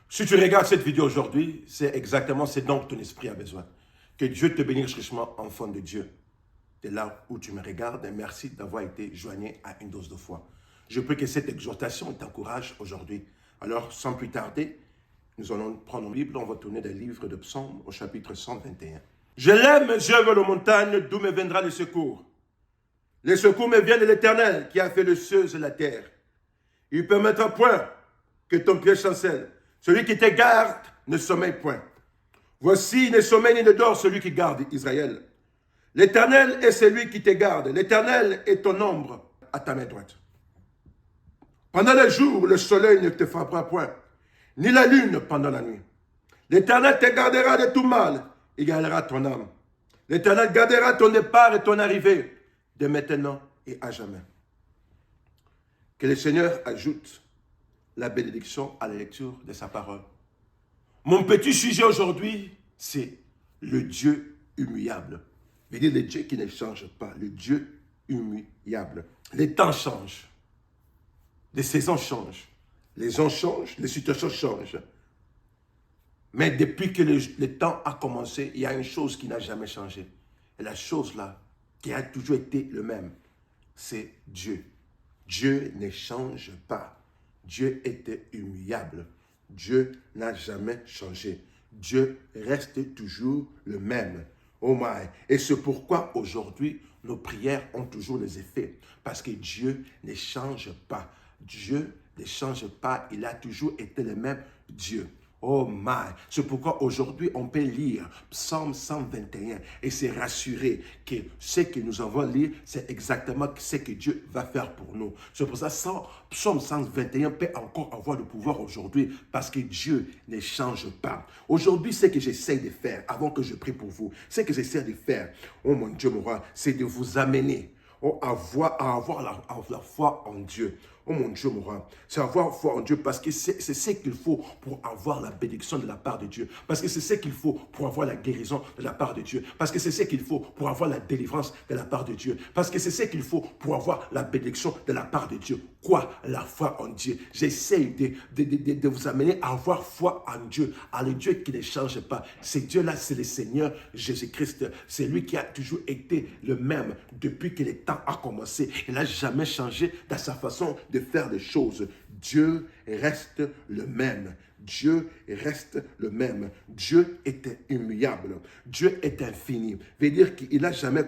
Si tu regardes cette vidéo aujourd'hui, c'est exactement ce dont ton esprit a besoin. Que Dieu te bénisse richement, enfant de Dieu. De là où tu me regardes, et merci d'avoir été joigné à une dose de foi. Je prie que cette exhortation t'encourage aujourd'hui. Alors, sans plus tarder, nous allons prendre nos Bibles, on va tourner des livres de Psaumes au chapitre 121. Je lève mes yeux vers les montagnes, d'où me viendra le secours. Le secours me vient de l'Éternel qui a fait les cieux et la terre. Il ne permettra point que ton pied chancelle. Celui qui te garde ne sommeille point. Voici, ne sommeille ni ne dort celui qui garde Israël. L'Éternel est celui qui te garde. L'Éternel est ton ombre à ta main droite. Pendant le jour, le soleil ne te frappera point, ni la lune pendant la nuit. L'Éternel te gardera de tout mal, il gardera ton âme. L'Éternel gardera ton départ et ton arrivée, de maintenant et à jamais. Que le Seigneur ajoute la bénédiction à la lecture de sa parole. Mon petit sujet aujourd'hui, c'est le Dieu humiliable. Je veux dire le Dieu qui ne change pas, le Dieu humiliable. Les temps changent, les saisons changent, les gens changent, les situations changent. Mais depuis que le temps a commencé, il y a une chose qui n'a jamais changé. Et la chose là, qui a toujours été le même, c'est Dieu. Dieu ne change pas. Dieu était humiliable. Dieu n'a jamais changé. Dieu reste toujours le même. Oh my. Et c'est pourquoi aujourd'hui, nos prières ont toujours des effets. Parce que Dieu ne change pas. Dieu ne change pas. Il a toujours été le même Dieu. Oh my! C'est pourquoi aujourd'hui on peut lire Psaume 121 et se rassurer que ce que nous avons lu, c'est exactement ce que Dieu va faire pour nous. C'est pour ça que Psaume 121 peut encore avoir le pouvoir aujourd'hui parce que Dieu ne change pas. Aujourd'hui, ce que j'essaie de faire, avant que je prie pour vous, ce que j'essaie de faire, oh mon Dieu, mon roi, c'est de vous amener à avoir la foi en Dieu. Oh mon Dieu, mon roi, c'est avoir foi en Dieu parce que c'est ce qu'il faut pour avoir la bénédiction de la part de Dieu. Parce que c'est ce qu'il faut pour avoir la guérison de la part de Dieu. Parce que c'est ce qu'il faut pour avoir la délivrance de la part de Dieu. Parce que c'est ce qu'il faut pour avoir la bénédiction de la part de Dieu. Quoi? La foi en Dieu. J'essaie de vous amener à avoir foi en Dieu, à le Dieu qui ne change pas. Ce Dieu-là, c'est le Seigneur Jésus-Christ. C'est lui qui a toujours été le même depuis que le temps a commencé. Il n'a jamais changé dans sa façon de faire des choses. Dieu reste le même. Dieu reste le même. Dieu est immuable. Dieu est infini. Veut dire qu'il n'a jamais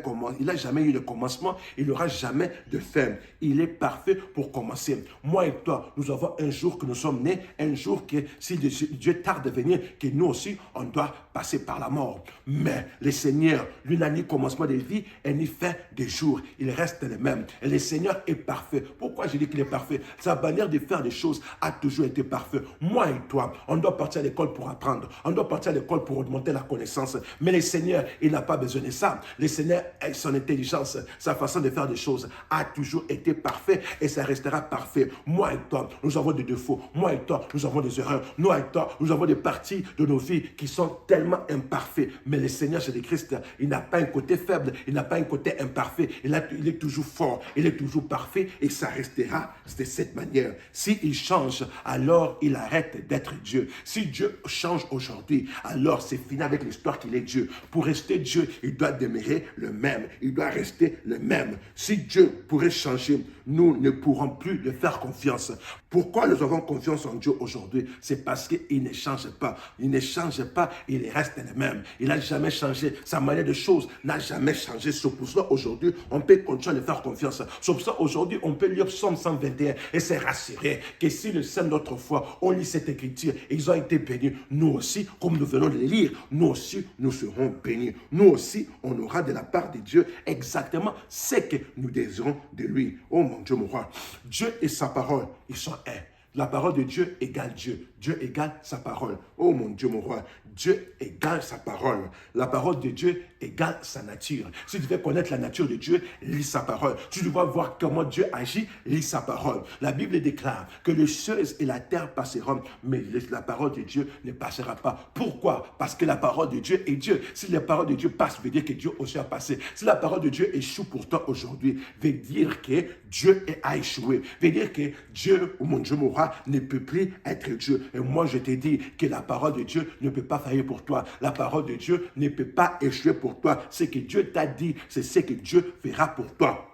eu de commencement. Il n'aura jamais de fin. Il est parfait pour commencer. Moi et toi, nous avons un jour que nous sommes nés, un jour que si Dieu tarde de venir, que nous aussi, on doit passer par la mort. Mais le Seigneur, lui n'a ni commencement de vie et ni fin de jour. Il reste le même. Et le Seigneur est parfait. Pourquoi je dis qu'il est parfait? Sa manière de faire des choses a toujours été parfaite. Moi et toi, on doit partir à l'école pour apprendre. On doit partir à l'école pour augmenter la connaissance. Mais le Seigneur, il n'a pas besoin de ça. Le Seigneur, avec son intelligence, sa façon de faire des choses a toujours été parfait et ça restera parfait. Moi et toi, nous avons des défauts. Moi et toi, nous avons des erreurs. Moi et toi, nous avons des parties de nos vies qui sont tellement imparfaites. Mais le Seigneur Jésus-Christ, il n'a pas un côté faible. Il n'a pas un côté imparfait. Il est toujours fort. Il est toujours parfait et ça restera de cette manière. S'il change, alors il arrête d'être Dieu. Si Dieu change aujourd'hui, alors c'est fini avec l'histoire qu'il est Dieu. Pour rester Dieu, il doit demeurer le même. Il doit rester le même. Si Dieu pourrait changer, nous ne pourrons plus lui faire confiance. Pourquoi nous avons confiance en Dieu aujourd'hui? C'est parce qu'il ne change pas. Il ne change pas, il reste le même. Il n'a jamais changé. Sa manière de choses n'a jamais changé. C'est pour ça aujourd'hui, on peut continuer à lui faire confiance. C'est pour ça aujourd'hui, on peut lire Psaume 121 et se rassurer que si le Saint notre foi, on lit cette écriture, ils ont été bénis. Nous aussi, comme nous venons de les lire, nous aussi, nous serons bénis. Nous aussi, on aura de la part de Dieu exactement ce que nous désirons de lui. Oh mon Dieu, mon roi. Dieu et sa parole, ils sont un. La parole de Dieu égale Dieu. Dieu égale sa parole. Oh mon Dieu, mon roi. Dieu égale sa parole. La parole de Dieu égale sa nature. Si tu veux connaître la nature de Dieu, lis sa parole. Si tu veux voir comment Dieu agit, lis sa parole. La Bible déclare que les cieux et la terre passeront, mais la parole de Dieu ne passera pas. Pourquoi? Parce que la parole de Dieu est Dieu. Si la parole de Dieu passe, veut dire que Dieu aussi a passé. Si la parole de Dieu échoue pour toi aujourd'hui, veut dire que Dieu a échoué. Veut dire que Dieu, oh mon Dieu, mon roi, ne peut plus être Dieu. Et moi, je t'ai dit que la parole de Dieu ne peut pas faillir pour toi. La parole de Dieu ne peut pas échouer pour toi. Ce que Dieu t'a dit, c'est ce que Dieu fera pour toi.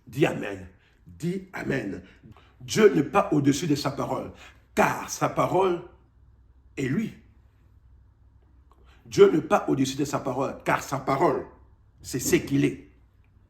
Dis Amen. Dis Amen. Dieu n'est pas au-dessus de sa parole, car sa parole est lui. Dieu n'est pas au-dessus de sa parole, car sa parole, c'est ce qu'il est.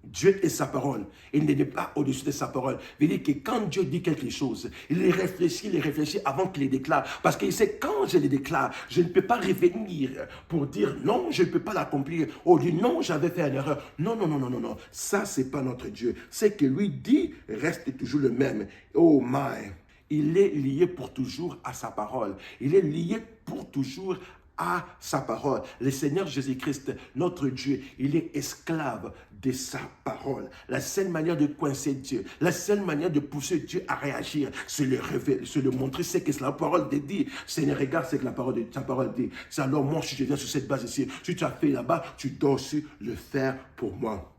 Dieu est sa parole. Il n'est pas au-dessus de sa parole. Il dit que quand Dieu dit quelque chose, il réfléchit avant qu'il les déclare. Parce qu'il sait quand je les déclare, je ne peux pas revenir pour dire non, je ne peux pas l'accomplir. Ou dire non, j'avais fait une erreur. Non, non, non, non, non, non. Ça, ce n'est pas notre Dieu. Ce que lui dit reste toujours le même. Oh my. Il est lié pour toujours à sa parole. Il est lié pour toujours à sa parole. Le Seigneur Jésus-Christ, notre Dieu, il est esclave de sa parole. La seule manière de coincer Dieu, la seule manière de pousser Dieu à réagir, c'est le révéler, c'est le montrer ce que la parole te dit. Seigneur, regarde ce que sa parole dit. C'est alors moi, si je viens sur cette base ici, si tu as fait là-bas, tu dois aussi le faire pour moi.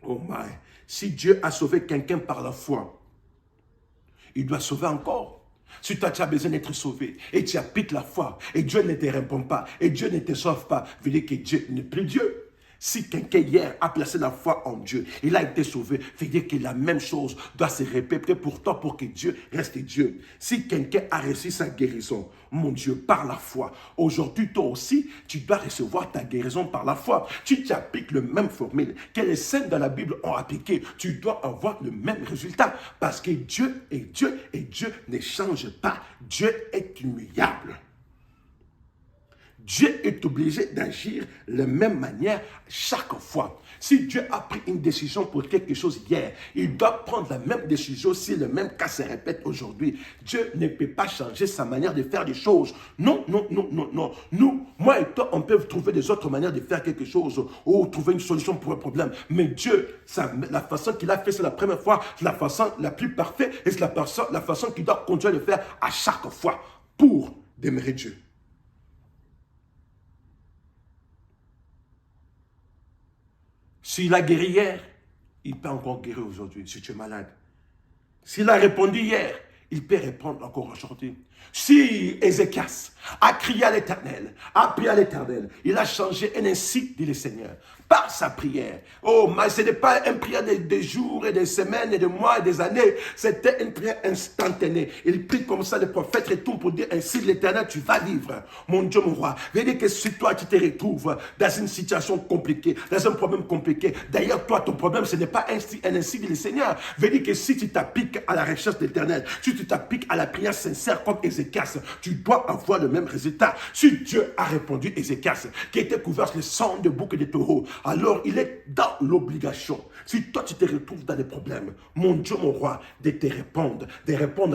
Oh my. Si Dieu a sauvé quelqu'un par la foi, il doit sauver encore. Si toi tu as besoin d'être sauvé et tu appliques la foi et Dieu ne te répond pas et Dieu ne te sauve pas, veut dire que Dieu n'est plus Dieu. Si quelqu'un hier a placé la foi en Dieu, il a été sauvé, veut dire que la même chose doit se répéter pour toi pour que Dieu reste Dieu. Si quelqu'un a reçu sa guérison, mon Dieu, par la foi, aujourd'hui toi aussi, tu dois recevoir ta guérison par la foi. Tu t'appliques le même formule que les saints dans la Bible ont appliqué, tu dois avoir le même résultat parce que Dieu est Dieu et Dieu ne change pas. Dieu est immuable. Dieu est obligé d'agir de la même manière chaque fois. Si Dieu a pris une décision pour quelque chose hier, il doit prendre la même décision si le même cas se répète aujourd'hui. Dieu ne peut pas changer sa manière de faire des choses. Non, non, non, non, non. Nous, moi et toi, on peut trouver des autres manières de faire quelque chose ou trouver une solution pour un problème. Mais Dieu, la façon qu'il a fait, c'est la première fois, la façon la plus parfaite et c'est la façon qu'il doit continuer de faire à chaque fois pour demeurer Dieu. S'il a guéri hier, il peut encore guérir aujourd'hui si tu es malade. S'il a répondu hier, il peut répondre encore aujourd'hui. Si Ézéchias a crié à l'Éternel, a prié à l'Éternel, il a changé et ainsi dit le Seigneur, par sa prière. Oh, mais ce n'est pas une prière de jours et de semaines et de mois et des années, c'était une prière instantanée. Il prie comme ça, le prophète retourne pour dire ainsi l'Éternel, tu vas vivre. Mon Dieu, mon roi, veut dire que si toi tu te retrouves dans une situation compliquée, dans un problème compliqué, d'ailleurs toi ton problème ce n'est pas ainsi dit le Seigneur, veut dire que si tu t'appliques à la recherche de l'Éternel, si tu t'appliques à la prière sincère comme Ézéchias, tu dois avoir le même résultat. Si Dieu a répondu Ézéchias, qui était couvert le sang de bouc et de taureau, alors il est dans l'obligation. Si toi tu te retrouves dans des problèmes, mon Dieu, mon roi, de te répondre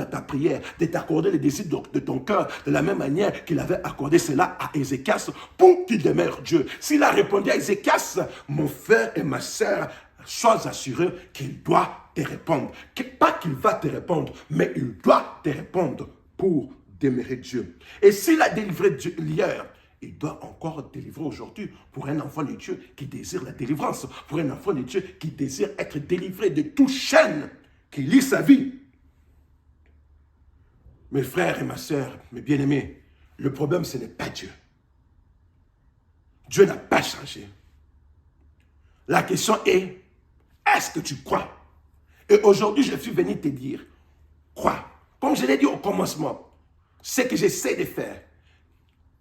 à ta prière, de t'accorder les désirs de ton cœur, de la même manière qu'il avait accordé cela à Ézéchias pour qu'il demeure Dieu. S'il a répondu à Ézéchias, mon frère et ma sœur, sois assuré qu'il doit te répondre. Pas qu'il va te répondre, mais il doit te répondre pour demeurer Dieu. Et s'il a délivré Dieu hier, il doit encore délivrer aujourd'hui pour un enfant de Dieu qui désire la délivrance, pour un enfant de Dieu qui désire être délivré de toute chaîne qui lie sa vie. Mes frères et ma sœur, mes bien-aimés, le problème ce n'est pas Dieu. Dieu n'a pas changé. La question est, est-ce que tu crois? Et aujourd'hui, je suis venu te dire, crois. Comme je l'ai dit au commencement, ce que j'essaie de faire,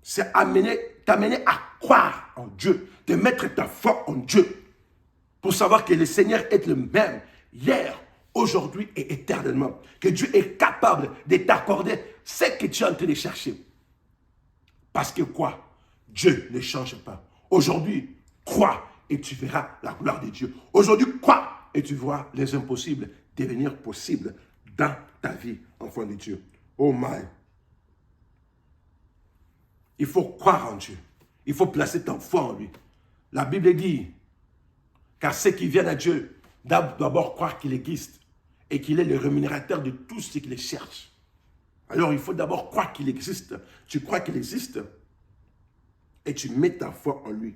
c'est t'amener à croire en Dieu, de mettre ta foi en Dieu, pour savoir que le Seigneur est le même, hier, aujourd'hui et éternellement. Que Dieu est capable de t'accorder ce que tu es en train de chercher. Parce que quoi? Dieu ne change pas. Aujourd'hui, crois et tu verras la gloire de Dieu. Aujourd'hui, crois et tu verras les impossibles devenir possibles dans ta vie, enfant de Dieu. Oh my! Il faut croire en Dieu. Il faut placer ton foi en lui. La Bible dit, car ceux qui viennent à Dieu doivent d'abord croire qu'il existe et qu'il est le rémunérateur de tous ceux qui les cherchent. Alors il faut d'abord croire qu'il existe. Tu crois qu'il existe et tu mets ta foi en lui.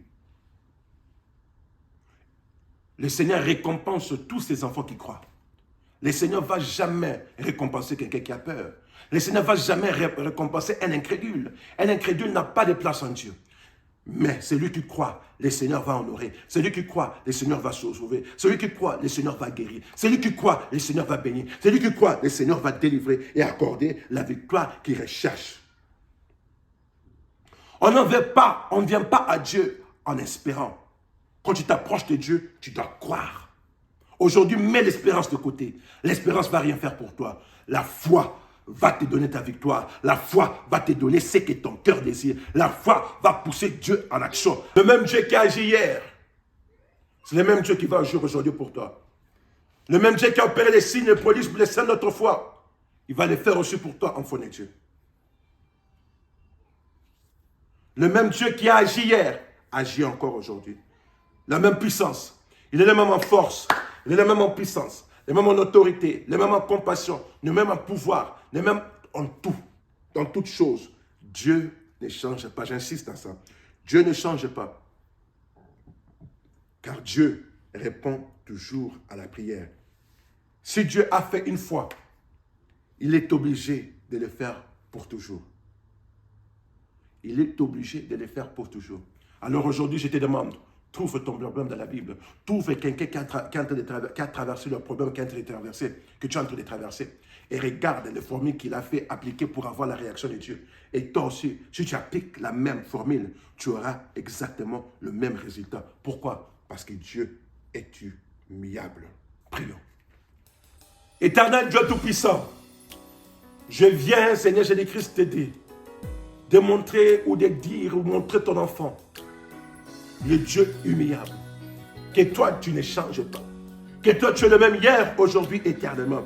Le Seigneur récompense tous ses enfants qui croient. Le Seigneur ne va jamais récompenser quelqu'un qui a peur. Le Seigneur ne va jamais récompenser un incrédule. Un incrédule n'a pas de place en Dieu. Mais celui qui croit, le Seigneur va honorer. Celui qui croit, le Seigneur va sauver. Celui qui croit, le Seigneur va guérir. Celui qui croit, le Seigneur va bénir. Celui qui croit, le Seigneur va délivrer et accorder la victoire qu'il recherche. On ne vient pas à Dieu en espérant. Quand tu t'approches de Dieu, tu dois croire. Aujourd'hui, mets l'espérance de côté. L'espérance ne va rien faire pour toi. La foi va te donner ta victoire. La foi va te donner ce que ton cœur désire. La foi va pousser Dieu en action. Le même Dieu qui a agi hier, c'est le même Dieu qui va agir aujourd'hui pour toi. Le même Dieu qui a opéré les signes et les prodiges pour les saints notre foi, il va les faire aussi pour toi, enfant de Dieu. Le même Dieu qui a agi hier, agit encore aujourd'hui. La même puissance. Il est le même en force. Il est le même en puissance. Le même en autorité. Le même en compassion. Le même en pouvoir. Le même en tout. Dans toutes choses. Dieu ne change pas. J'insiste à ça. Dieu ne change pas. Car Dieu répond toujours à la prière. Si Dieu a fait une fois, il est obligé de le faire pour toujours. Il est obligé de le faire pour toujours. Alors aujourd'hui, je te demande, trouve ton problème dans la Bible. Trouve quelqu'un qui a traversé le problème que tu es en train de traverser. Et regarde les formules qu'il a fait appliquer pour avoir la réaction de Dieu. Et toi aussi, si tu appliques la même formule, tu auras exactement le même résultat. Pourquoi? Parce que Dieu est humiliable. Prions. Éternel Dieu Tout-Puissant, je viens, Seigneur Jésus-Christ, t'aider. De montrer ou de dire ou montrer ton enfant le Dieu humiliable. Que toi, tu ne changes pas. Que toi, tu es le même hier, aujourd'hui, éternellement.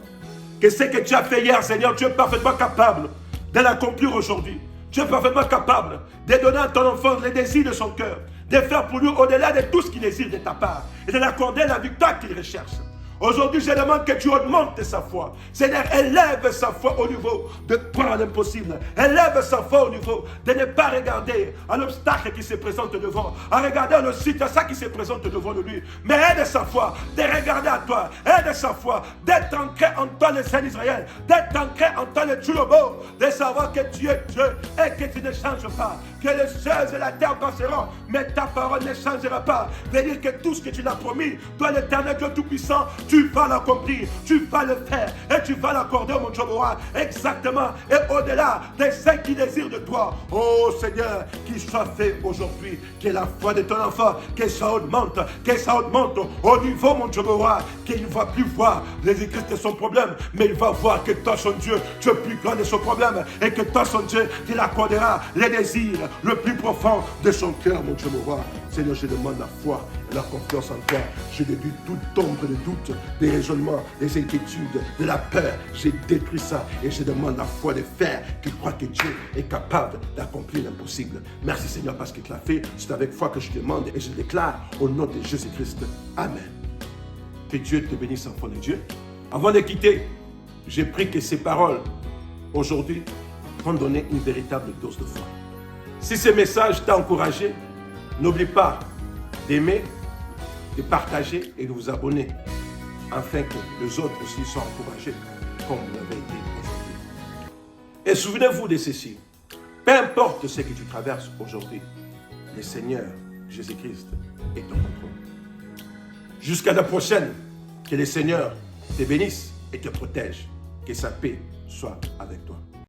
Que ce que tu as fait hier, Seigneur, tu es parfaitement capable de l'accomplir aujourd'hui. Tu es parfaitement capable de donner à ton enfant les désirs de son cœur, de faire pour lui au-delà de tout ce qu'il désire de ta part et de l'accorder la victoire qu'il recherche. Aujourd'hui, je demande que tu augmentes sa foi. Seigneur, élève sa foi au niveau de croire à l'impossible. Élève sa foi au niveau de ne pas regarder à l'obstacle qui se présente devant, à regarder à le site, à ça qui se présente devant lui. Mais aide sa foi de regarder à toi. Aide sa foi d'être ancré en toi, le Saint d'Israël. D'être ancré en toi, le Tulobo. De savoir que tu es Dieu et que tu ne changes pas. Que les cieux et la terre passeront, mais ta parole ne changera pas. De dire que tout ce que tu l'as promis, toi l'Éternel Dieu Tout-Puissant, tu vas l'accomplir, tu vas le faire et tu vas l'accorder, mon Dieu, exactement et au-delà des saints qui désirent de toi. Oh Seigneur, qu'il soit fait aujourd'hui, que la foi de ton enfant, que ça augmente au niveau, mon Dieu, qu'il ne va plus voir les églises de son problème, mais il va voir que toi, son Dieu, tu es plus grand de son problème et que toi, son Dieu, qu'il accordera les désirs le plus profond de son cœur, mon Dieu, mon roi. Seigneur, je demande la foi et la confiance en toi. Je déduis toute ombre de doute, des raisonnements, des inquiétudes, de la peur. J'ai détruit ça et je demande la foi de faire qui croit que Dieu est capable d'accomplir l'impossible. Merci Seigneur parce qu'il te l'a fait. C'est avec foi que je demande et je déclare au nom de Jésus-Christ. Amen. Que Dieu te bénisse, enfant de Dieu. Avant de quitter, j'ai pris que ces paroles aujourd'hui vont donner une véritable dose de foi. Si ce message t'a encouragé, n'oublie pas d'aimer, de partager et de vous abonner, afin que les autres aussi soient encouragés, comme vous l'avez été aujourd'hui. Et souvenez-vous de ceci, peu importe ce que tu traverses aujourd'hui, le Seigneur Jésus-Christ est en contrôle. Jusqu'à la prochaine, que le Seigneur te bénisse et te protège, que sa paix soit avec toi.